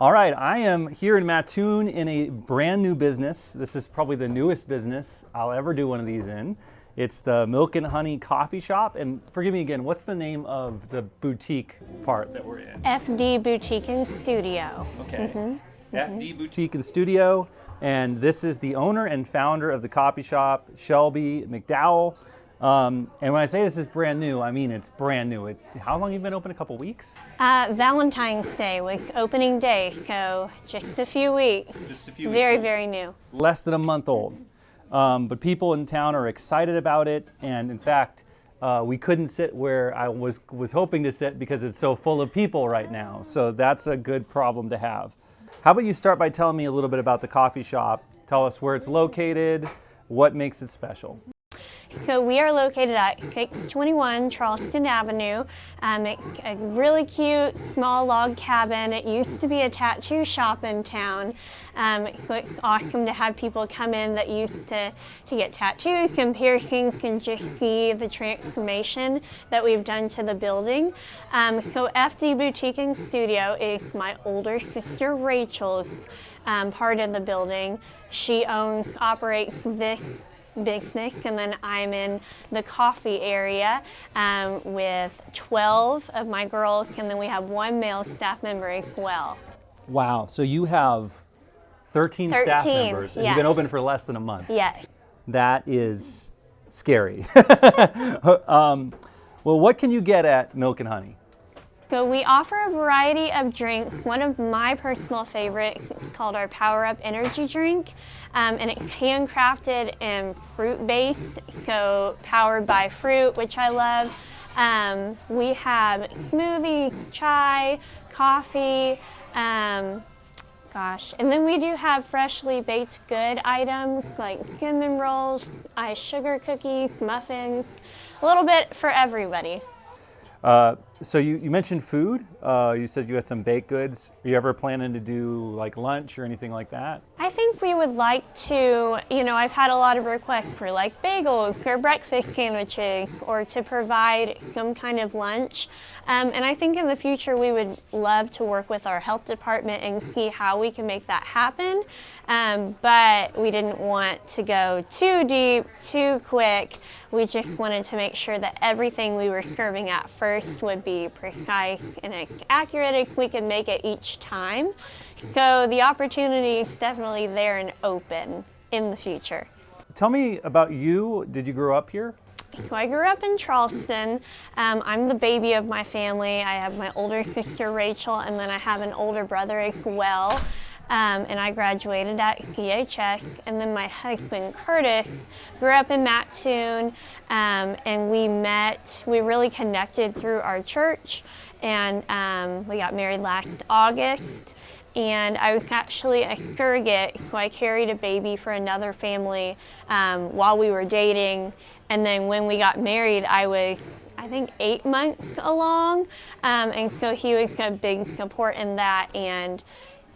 All right, I am here in Mattoon in a brand new business. This is probably the newest business I'll ever do one of these in. It's the Milk and Honey Coffee Shop. And forgive me again, what's the name of the boutique part that we're in? FD Boutique and Studio. Okay. FD Boutique and Studio. And this is the owner and founder of the coffee shop, Shelby McDowell. And when I say this is brand new, I mean it's brand new. How long have you been open? A couple weeks? Valentine's Day was opening day, so just a few weeks. Just a few weeks. Very, very new. Less than a month old. But people in town are excited about it. And in fact, we couldn't sit where I was hoping to sit because it's so full of people right now. So that's a good problem to have. How about you start by telling me a little bit about the coffee shop? Tell us where it's located, what makes it special. So we are located at 621 Charleston Avenue. It's a really cute small log cabin. It used to be a tattoo shop in town. So it's awesome to have people come in that used to get tattoos and piercings and just see the transformation that we've done to the building. So FD Boutique and Studio is my older sister Rachel's part of the building. She operates this business, and then I'm in the coffee area with 12 of my girls, and then we have one male staff member as well. Wow, so you have 13 staff members, and yes. You've been open for less than a month. Yes. That is scary. Well, what can you get at Milk and Honey? So we offer a variety of drinks. One of my personal favorites is called our Power Up Energy Drink, and it's handcrafted and fruit-based, so powered by fruit, which I love. We have smoothies, chai, coffee, and then we do have freshly baked good items like cinnamon rolls, iced sugar cookies, muffins, a little bit for everybody. So you mentioned food. You said you had some baked goods. Are you ever planning to do like lunch or anything like that? I think we would like to, I've had a lot of requests for like bagels or breakfast sandwiches or to provide some kind of lunch. And I think in the future we would love to work with our health department and see how we can make that happen. But we didn't want to go too deep, too quick. We just wanted to make sure that everything we were serving at first would be precise and as accurate as we could make it each time. So the opportunity is definitely there and open in the future. Tell me about you. Did you grow up here? So I grew up in Charleston. I'm the baby of my family. I have my older sister Rachel, and then I have an older brother as well. And I graduated at CHS, and then my husband Curtis grew up in Mattoon, and we really connected through our church, and we got married last August. And I was actually a surrogate, so I carried a baby for another family while we were dating. And then when we got married, I was, I think, 8 months along. And so he was a big support in that. And,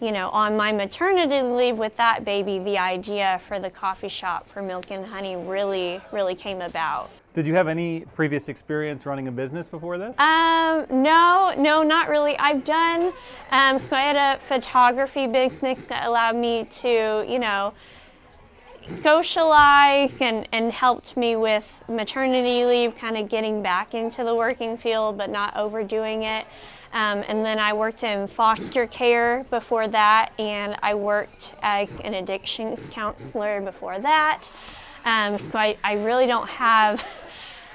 on my maternity leave with that baby, the idea for the coffee shop for Milk and Honey really, really came about. Did you have any previous experience running a business before this? No, not really. I've done, so I had a photography business that allowed me to, socialize and helped me with maternity leave, kind of getting back into the working field, but not overdoing it. And then I worked in foster care before that, and I worked as an addictions counselor before that. So I really don't have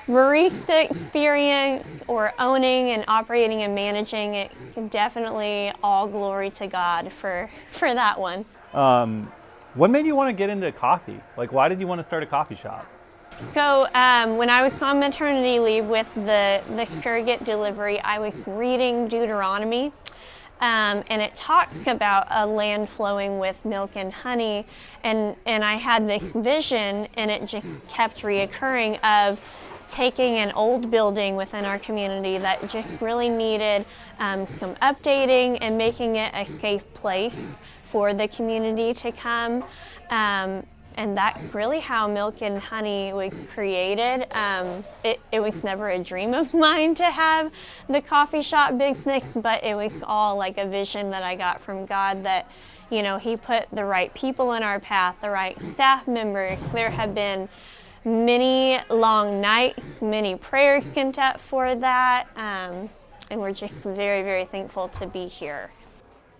barista experience or owning and operating and managing. It's definitely all glory to God for that one. What made you want to get into coffee? Like, why did you want to start a coffee shop? So when I was on maternity leave with the surrogate delivery, I was reading Deuteronomy, and it talks about a land flowing with milk and honey, and I had this vision, and it just kept reoccurring of taking an old building within our community that just really needed some updating and making it a safe place for the community to come. And that's really how Milk and Honey was created. It was never a dream of mine to have the coffee shop business, but it was all like a vision that I got from God that, He put the right people in our path, the right staff members. There have been many long nights, many prayers sent up for that, and we're just very, very thankful to be here.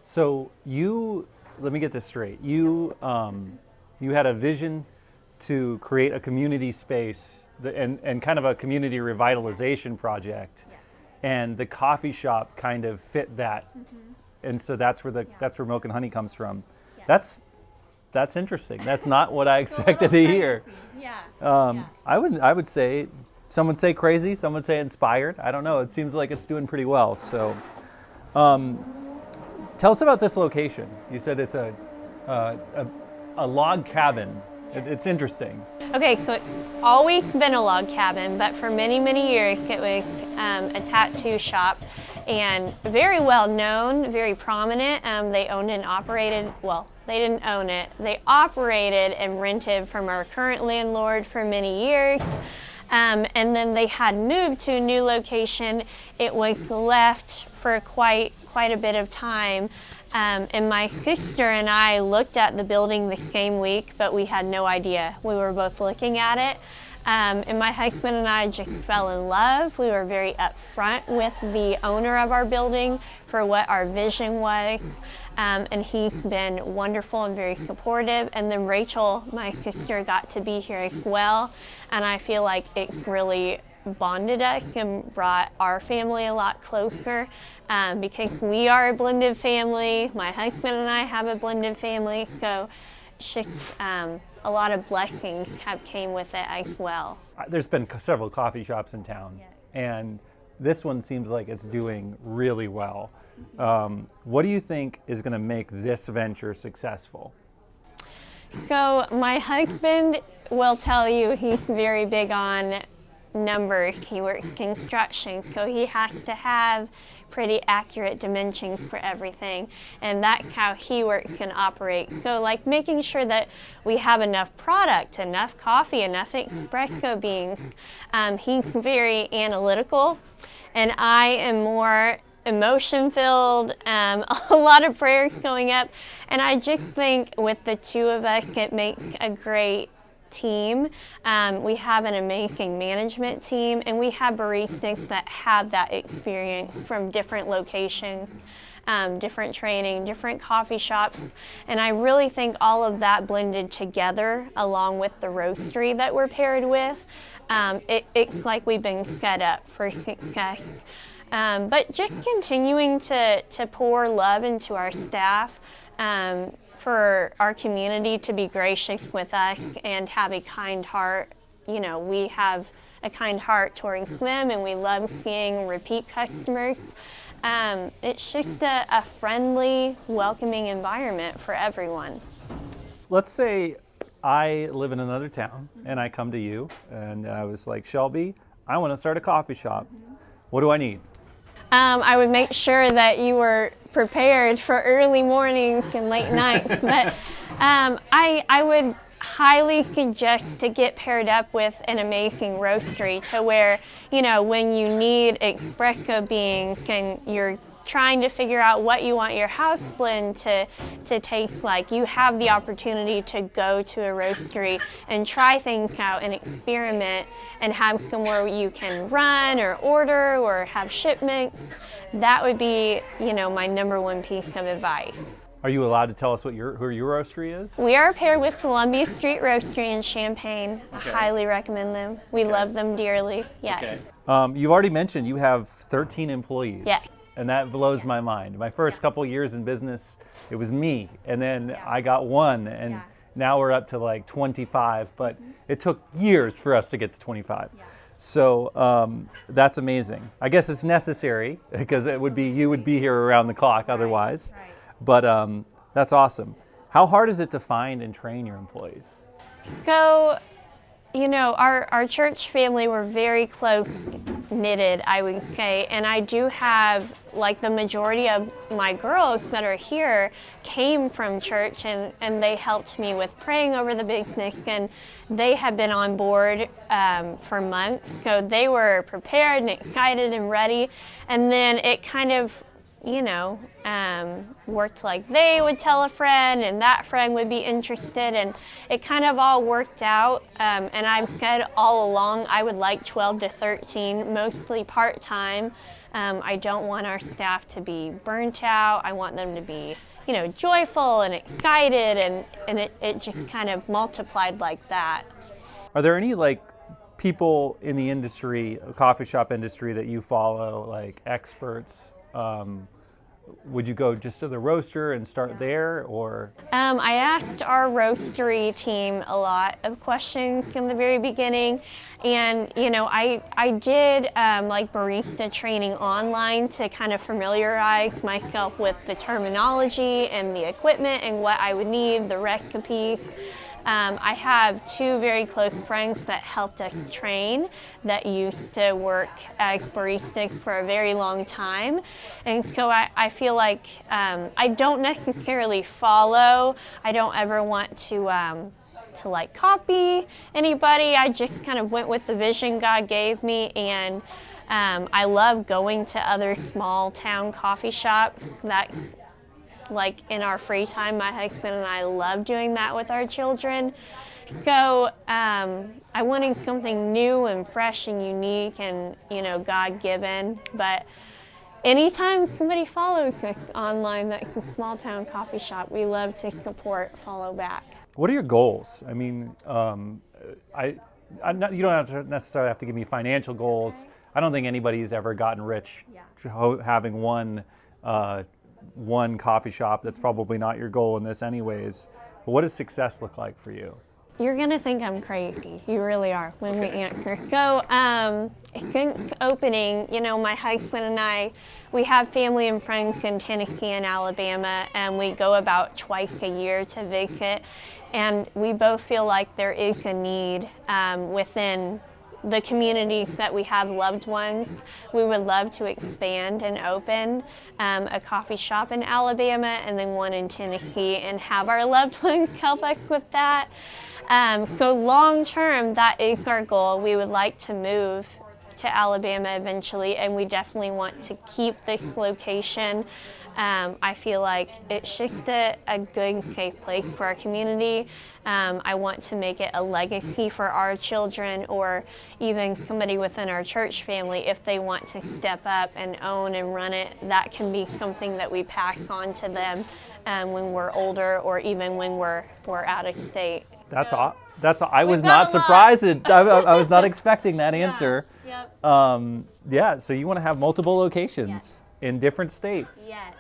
So let me get this straight. You had a vision to create a community space and kind of a community revitalization project, and the coffee shop kind of fit that, and so that's where Milk and Honey comes from. That's interesting. That's not what I expected to hear. I would say, some would say crazy, some would say inspired. I don't know. It seems like it's doing pretty well. So, tell us about this location. You said it's a log cabin. It's interesting. Okay, so it's always been a log cabin, but for many, many years it was a tattoo shop, and very well known, very prominent. They owned and operated, well, they didn't own it. They operated and rented from our current landlord for many years. And then they had moved to a new location. It was left for quite a bit of time. And my sister and I looked at the building the same week, but we had no idea. We were both looking at it. And my husband and I just fell in love. We were very upfront with the owner of our building for what our vision was. And he's been wonderful and very supportive. And then Rachel, my sister, got to be here as well. And I feel like it's really bonded us and brought our family a lot closer, because we are a blended family. My husband and I have a blended family, so it's just a lot of blessings have came with it as well. There's been several coffee shops in town, and this one seems like it's doing really well. What do you think is going to make this venture successful? So my husband will tell you he's very big on numbers. He works construction, so he has to have pretty accurate dimensions for everything, and that's how he works and operates. So like making sure that we have enough product, enough coffee, enough espresso beans. He's very analytical, and I am more emotion filled, a lot of prayers going up, and I just think with the two of us it makes a great team. We have an amazing management team, and we have baristas that have that experience from different locations, different training, different coffee shops, and I really think all of that blended together along with the roastery that we're paired with, it's like we've been set up for success. But just continuing to pour love into our staff, for our community to be gracious with us and have a kind heart. We have a kind heart towards them, and we love seeing repeat customers. It's just a friendly, welcoming environment for everyone. Let's say I live in another town and I come to you and I was like, Shelby, I want to start a coffee shop. What do I need? I would make sure that you were prepared for early mornings and late nights, but I would highly suggest to get paired up with an amazing roastery to where, when you need espresso beans and you're trying to figure out what you want your house blend to taste like, you have the opportunity to go to a roastery and try things out and experiment and have somewhere you can run or order or have shipments. That would be, my number one piece of advice. Are you allowed to tell us who your roastery is? We are paired with Columbia Street Roastery in Champaign. Okay. I highly recommend them. We love them dearly. Yes. Okay. You've already mentioned you have 13 employees. Yes. And that blows my mind. My first couple years in business, it was me, and then I got one, and now we're up to like 25, but it took years for us to get to 25. So that's amazing. I guess it's necessary because you would be here around the clock otherwise. Right. But that's awesome. How hard is it to find and train your employees? So You know, our church family, were very close knitted, I would say, and I do have, like, the majority of my girls that are here came from church, and they helped me with praying over the business, and they have been on board for months, so they were prepared and excited and ready, and then it kind of, you know, worked like they would tell a friend and that friend would be interested, and it kind of all worked out. And I've said all along I would like 12 to 13, mostly part-time. I don't want our staff to be burnt out. I want them to be, you know, joyful and excited, and it just kind of multiplied like that. Are there any like people in the industry, coffee shop industry, that you follow, like experts? Would you go just to the roaster and start there, or? I asked our roastery team a lot of questions in the very beginning, and you know, I did like barista training online to kind of familiarize myself with the terminology and the equipment and what I would need, the recipes. I have two very close friends that helped us train that used to work as baristas for a very long time. And so I feel like I don't necessarily follow. I don't ever want to like copy anybody. I just kind of went with the vision God gave me, and I love going to other small town coffee shops. That's like in our free time, my husband and I love doing that with our children. So I wanted something new and fresh and unique and, you know, God-given. But anytime somebody follows us online that's a small town coffee shop, we love to support, follow back. What are your goals? I mean, you don't necessarily have to give me financial goals. I don't think anybody's ever gotten rich having one coffee shop. That's probably not your goal in this anyways. But what does success look like for you? You're gonna think I'm crazy. You really are when we answer. So since opening, you know, my husband and I, we have family and friends in Tennessee and Alabama, and we go about twice a year to visit. And we both feel like there is a need within the communities that we have loved ones. We would love to expand and open a coffee shop in Alabama and then one in Tennessee, and have our loved ones help us with that. So long term, that is our goal. We would like to move to Alabama eventually, and we definitely want to keep this location. I feel like it's just a good, safe place for our community. I want to make it a legacy for our children, or even somebody within our church family, if they want to step up and own and run it. That can be something that we pass on to them when we're older, or even when we're out of state. I was not surprised. I was not expecting that answer. Yep. So you want to have multiple locations in different states. Yes.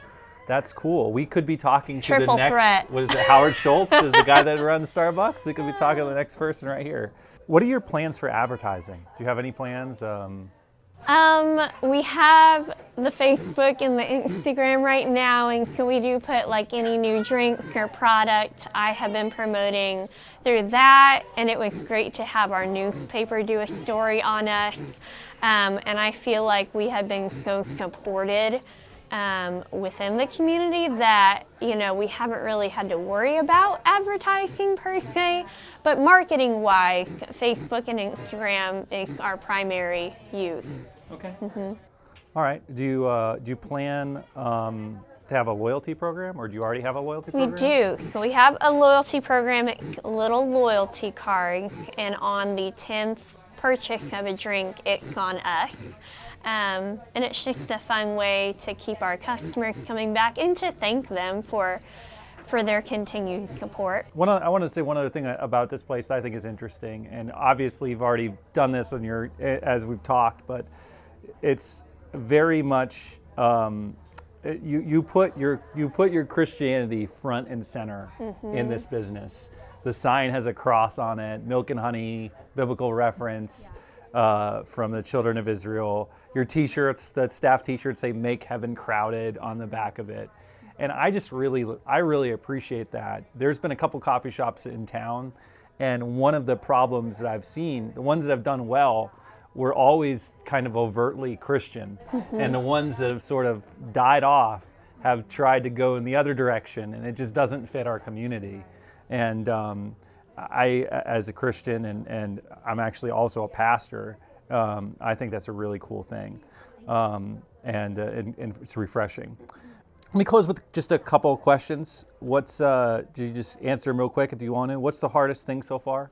That's cool. We could be talking to Triple the next, threat. what is it, Howard Schultz is the guy that runs Starbucks. We could be talking to the next person right here. What are your plans for advertising? Do you have any plans? We have the Facebook and the Instagram right now, and so we do put like any new drinks or product. I have been promoting through that, and it was great to have our newspaper do a story on us. And I feel like we have been so supported within the community that, you know, we haven't really had to worry about advertising per se, but marketing wise, Facebook and Instagram is our primary use. Okay. Mm-hmm. All right. Do you plan to have a loyalty program, or do you already have a loyalty program? We do. So we have a loyalty program. It's little loyalty cards, and on the 10th purchase of a drink, it's on us. And it's just a fun way to keep our customers coming back and to thank them for their continued support. I want to say one other thing about this place that I think is interesting, and obviously you've already done this as we've talked, but it's very much you put your Christianity front and center in this business. The sign has a cross on it, milk and honey, biblical reference. From the children of Israel. Your t-shirts, the staff t-shirts, say "Make Heaven Crowded" on the back of it. And I really appreciate that. There's been a couple coffee shops in town, And one of the problems that I've seen, the ones that have done well, were always kind of overtly Christian. And the ones that have sort of died off have tried to go in the other direction, and it just doesn't fit our community. And I, as a Christian, and I'm actually also a pastor, I think that's a really cool thing. And it's refreshing. Let me close with just a couple of questions. What's, do you just answer them real quick if you want to? What's the hardest thing so far?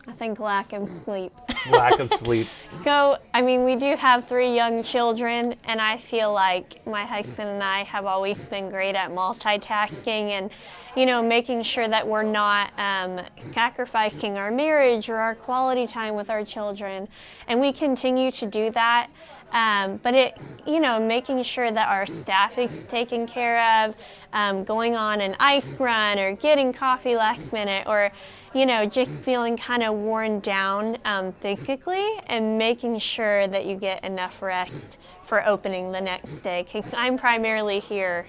I think lack of sleep. Lack of sleep. So, I mean, we do have 3 young children, and I feel like my husband and I have always been great at multitasking and, you know, making sure that we're not sacrificing our marriage or our quality time with our children. And we continue to do that. But it, you know, making sure that our staff is taken care of, going on an ice run or getting coffee last minute, or, you know, just feeling kind of worn down physically, and making sure that you get enough rest for opening the next day. Because I'm primarily here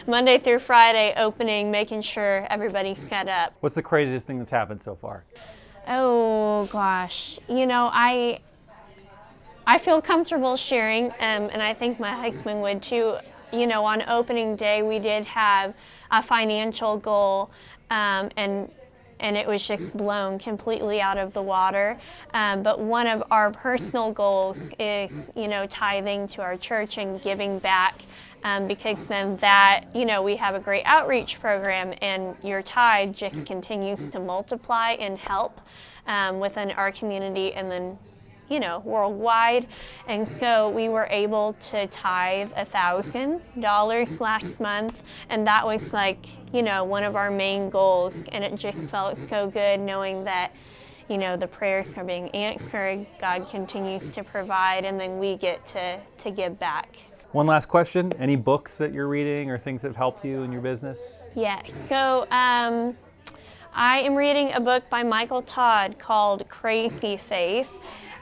Monday through Friday opening, making sure everybody's set up. What's the craziest thing that's happened so far? Oh, gosh. You know, I feel comfortable sharing, and I think my husband would too. You know, on opening day, we did have a financial goal, and it was just blown completely out of the water. But one of our personal goals is, you know, tithing to our church and giving back, because then that, you know, we have a great outreach program, and your tithe just continues to multiply and help within our community, and then, you know, worldwide. And so we were able to tithe $1,000 last month, and that was like, you know, one of our main goals. And it just felt so good knowing that, you know, the prayers are being answered, God continues to provide, and then we get to give back. One last question. Any books that you're reading or things that have helped you in your business? Yes. So I am reading a book by Michael Todd called Crazy Faith.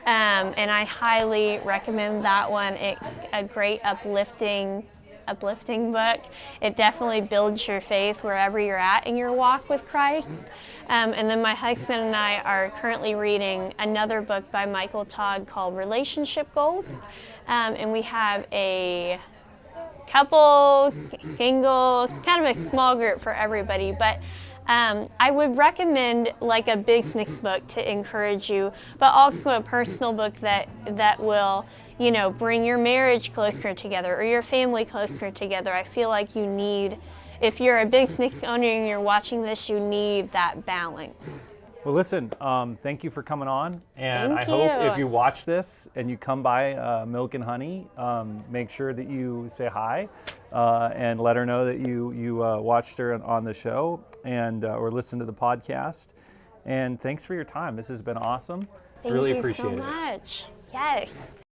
And I highly recommend that one. It's a great uplifting book. It definitely builds your faith wherever you're at in your walk with Christ. And then my husband and I are currently reading another book by Michael Todd called Relationship Goals. And we have a couple, singles, kind of a small group for everybody. But I would recommend like a business book to encourage you, but also a personal book that will, you know, bring your marriage closer together or your family closer together. I feel like you need, if you're a business owner and you're watching this, you need that balance. Well, listen, thank you for coming on. And Thank I hope you. if you watch this and you come by Milk and Honey, make sure that you say hi and let her know that you watched her on the show and or listened to the podcast. And thanks for your time. This has been awesome. Thank really you appreciate so it. much. Yes.